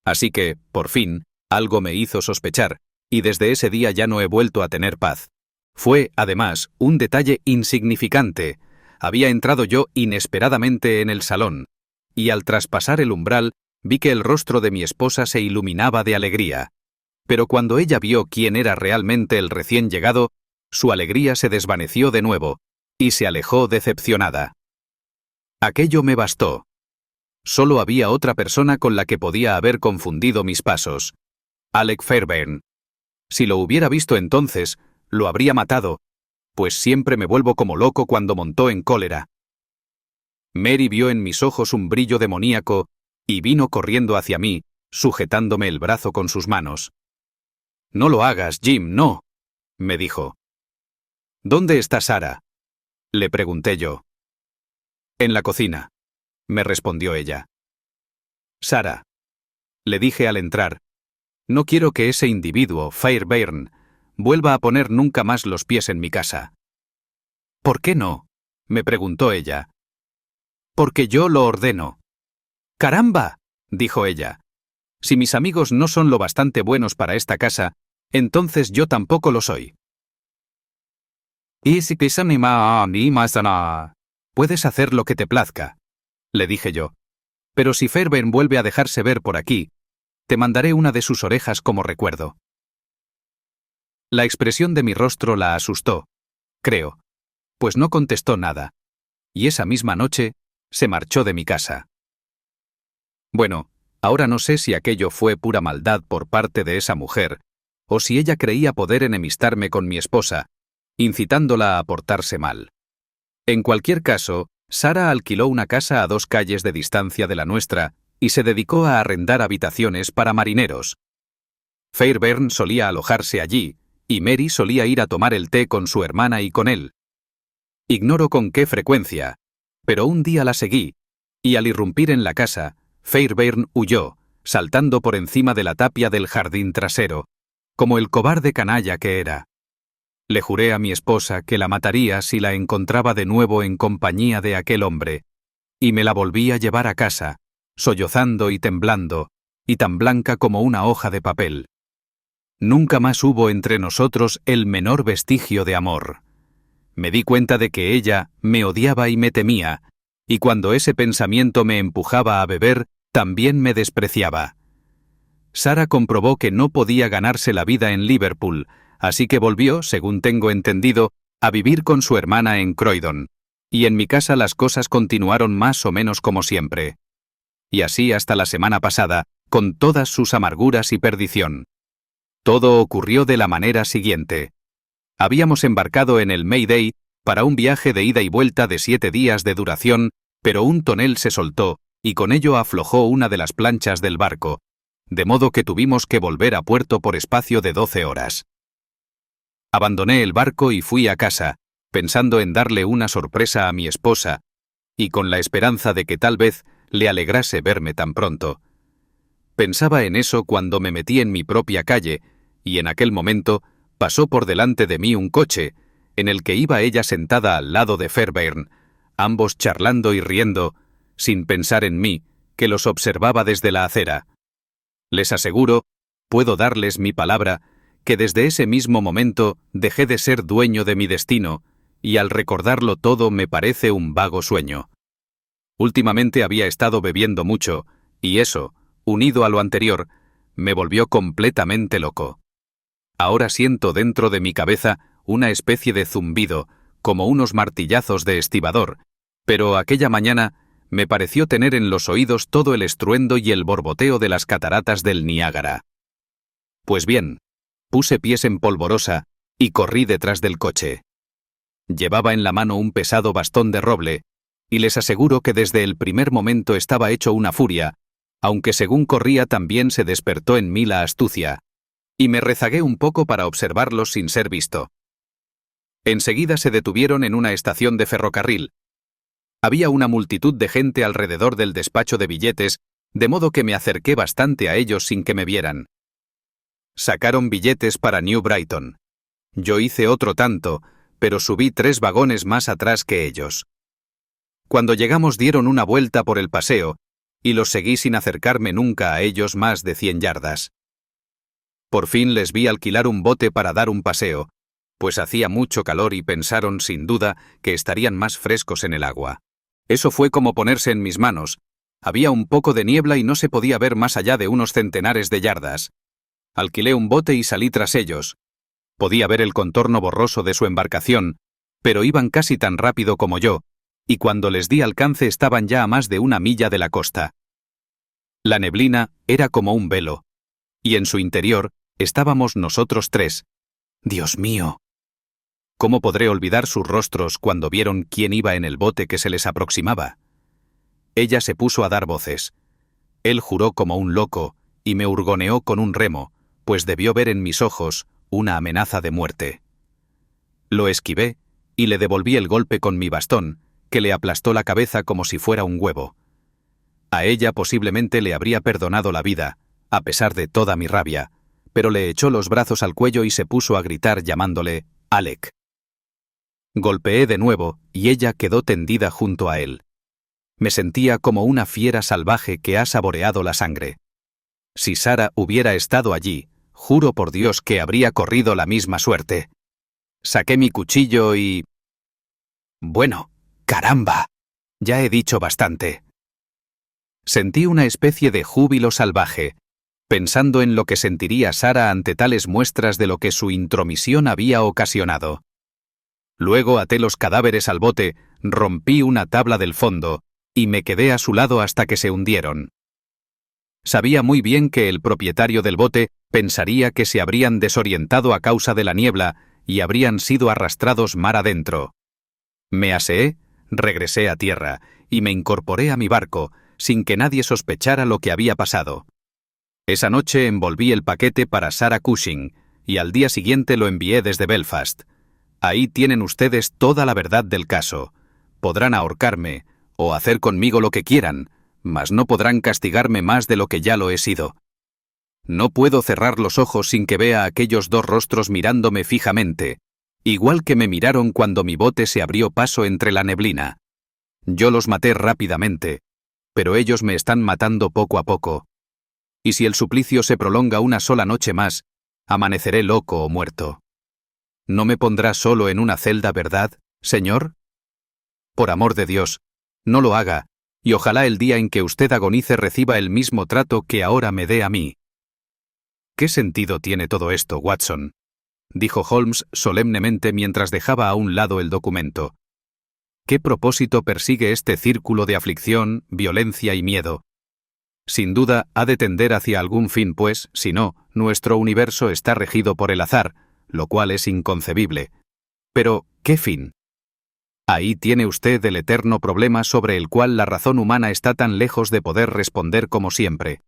Así que, por fin, algo me hizo sospechar, y desde ese día ya no he vuelto a tener paz. Fue, además, un detalle insignificante. Había entrado yo inesperadamente en el salón, y al traspasar el umbral vi que el rostro de mi esposa se iluminaba de alegría. Pero cuando ella vio quién era realmente el recién llegado, su alegría se desvaneció de nuevo, y se alejó decepcionada. Aquello me bastó. Solo había otra persona con la que podía haber confundido mis pasos. Alec Fairbairn. Si lo hubiera visto entonces, lo habría matado, pues siempre me vuelvo como loco cuando montó en cólera. Mary vio en mis ojos un brillo demoníaco y vino corriendo hacia mí, sujetándome el brazo con sus manos. «No lo hagas, Jim, no», me dijo. «¿Dónde está Sarah?», le pregunté yo. «En la cocina», me respondió ella. «Sarah», le dije al entrar, «no quiero que ese individuo, Fairbairn, vuelva a poner nunca más los pies en mi casa». «¿Por qué no?», me preguntó ella. «Porque yo lo ordeno». «¡Caramba!», dijo ella. «Si mis amigos no son lo bastante buenos para esta casa, entonces yo tampoco lo soy». «Puedes hacer lo que te plazca», le dije yo. «Pero si Fairbairn vuelve a dejarse ver por aquí, te mandaré una de sus orejas como recuerdo». La expresión de mi rostro la asustó, creo, pues no contestó nada, y esa misma noche se marchó de mi casa. Bueno, ahora no sé si aquello fue pura maldad por parte de esa mujer, o si ella creía poder enemistarme con mi esposa, incitándola a portarse mal. En cualquier caso, Sarah alquiló una casa a 2 calles de distancia de la nuestra y se dedicó a arrendar habitaciones para marineros. Fairbairn solía alojarse allí, y Mary solía ir a tomar el té con su hermana y con él. Ignoro con qué frecuencia, pero un día la seguí, y al irrumpir en la casa, Fairbairn huyó, saltando por encima de la tapia del jardín trasero, como el cobarde canalla que era. Le juré a mi esposa que la mataría si la encontraba de nuevo en compañía de aquel hombre, y me la volví a llevar a casa, sollozando y temblando, y tan blanca como una hoja de papel. Nunca más hubo entre nosotros el menor vestigio de amor. Me di cuenta de que ella me odiaba y me temía, y cuando ese pensamiento me empujaba a beber, también me despreciaba. Sarah comprobó que no podía ganarse la vida en Liverpool, así que volvió, según tengo entendido, a vivir con su hermana en Croydon, y en mi casa las cosas continuaron más o menos como siempre. Y así hasta la semana pasada, con todas sus amarguras y perdición. Todo ocurrió de la manera siguiente. Habíamos embarcado en el Mayday para un viaje de ida y vuelta de 7 días de duración, pero un tonel se soltó y con ello aflojó una de las planchas del barco, de modo que tuvimos que volver a puerto por espacio de 12 horas. Abandoné el barco y fui a casa, pensando en darle una sorpresa a mi esposa, y con la esperanza de que tal vez le alegrase verme tan pronto. Pensaba en eso cuando me metí en mi propia calle, y en aquel momento pasó por delante de mí un coche, en el que iba ella sentada al lado de Fairbairn, ambos charlando y riendo, sin pensar en mí, que los observaba desde la acera. Les aseguro, puedo darles mi palabra, que desde ese mismo momento dejé de ser dueño de mi destino, y al recordarlo todo me parece un vago sueño. Últimamente había estado bebiendo mucho, y eso, unido a lo anterior, me volvió completamente loco. Ahora siento dentro de mi cabeza una especie de zumbido, como unos martillazos de estibador, pero aquella mañana me pareció tener en los oídos todo el estruendo y el borboteo de las cataratas del Niágara. Pues bien, puse pies en polvorosa y corrí detrás del coche. Llevaba en la mano un pesado bastón de roble, y les aseguro que desde el primer momento estaba hecho una furia, aunque según corría también se despertó en mí la astucia, y me rezagué un poco para observarlos sin ser visto. Enseguida se detuvieron en una estación de ferrocarril. Había una multitud de gente alrededor del despacho de billetes, de modo que me acerqué bastante a ellos sin que me vieran. Sacaron billetes para New Brighton. Yo hice otro tanto, pero subí 3 vagones más atrás que ellos. Cuando llegamos dieron una vuelta por el paseo, y los seguí sin acercarme nunca a ellos más de 100 yardas. Por fin les vi alquilar un bote para dar un paseo, pues hacía mucho calor y pensaron, sin duda, que estarían más frescos en el agua. Eso fue como ponerse en mis manos. Había un poco de niebla y no se podía ver más allá de unos centenares de yardas. Alquilé un bote y salí tras ellos. Podía ver el contorno borroso de su embarcación, pero iban casi tan rápido como yo, y cuando les di alcance estaban ya a más de 1 milla de la costa. La neblina era como un velo, y en su interior estábamos nosotros 3. ¡Dios mío! ¿Cómo podré olvidar sus rostros cuando vieron quién iba en el bote que se les aproximaba? Ella se puso a dar voces. Él juró como un loco y me hurgoneó con un remo, pues debió ver en mis ojos una amenaza de muerte. Lo esquivé y le devolví el golpe con mi bastón, que le aplastó la cabeza como si fuera un huevo. A ella posiblemente le habría perdonado la vida, a pesar de toda mi rabia, pero le echó los brazos al cuello y se puso a gritar llamándole Alec. Golpeé de nuevo y ella quedó tendida junto a él. Me sentía como una fiera salvaje que ha saboreado la sangre. Si Sara hubiera estado allí, juro por Dios que habría corrido la misma suerte. Saqué mi cuchillo y... Bueno, caramba, ya he dicho bastante. Sentí una especie de júbilo salvaje, pensando en lo que sentiría Sara ante tales muestras de lo que su intromisión había ocasionado. Luego até los cadáveres al bote, rompí una tabla del fondo y me quedé a su lado hasta que se hundieron. Sabía muy bien que el propietario del bote pensaría que se habrían desorientado a causa de la niebla y habrían sido arrastrados mar adentro. Me aseé, regresé a tierra y me incorporé a mi barco sin que nadie sospechara lo que había pasado. Esa noche envolví el paquete para Sarah Cushing y al día siguiente lo envié desde Belfast. Ahí tienen ustedes toda la verdad del caso. Podrán ahorcarme o hacer conmigo lo que quieran, mas no podrán castigarme más de lo que ya lo he sido. No puedo cerrar los ojos sin que vea aquellos 2 rostros mirándome fijamente, igual que me miraron cuando mi bote se abrió paso entre la neblina. Yo los maté rápidamente, pero ellos me están matando poco a poco. Y si el suplicio se prolonga una sola noche más, amaneceré loco o muerto. ¿No me pondrá solo en una celda, verdad, señor? Por amor de Dios, no lo haga, y ojalá el día en que usted agonice reciba el mismo trato que ahora me dé a mí. ¿Qué sentido tiene todo esto, Watson?, dijo Holmes solemnemente mientras dejaba a un lado el documento. ¿Qué propósito persigue este círculo de aflicción, violencia y miedo? Sin duda ha de tender hacia algún fin, pues, si no, nuestro universo está regido por el azar, lo cual es inconcebible. Pero, ¿qué fin? Ahí tiene usted el eterno problema sobre el cual la razón humana está tan lejos de poder responder como siempre.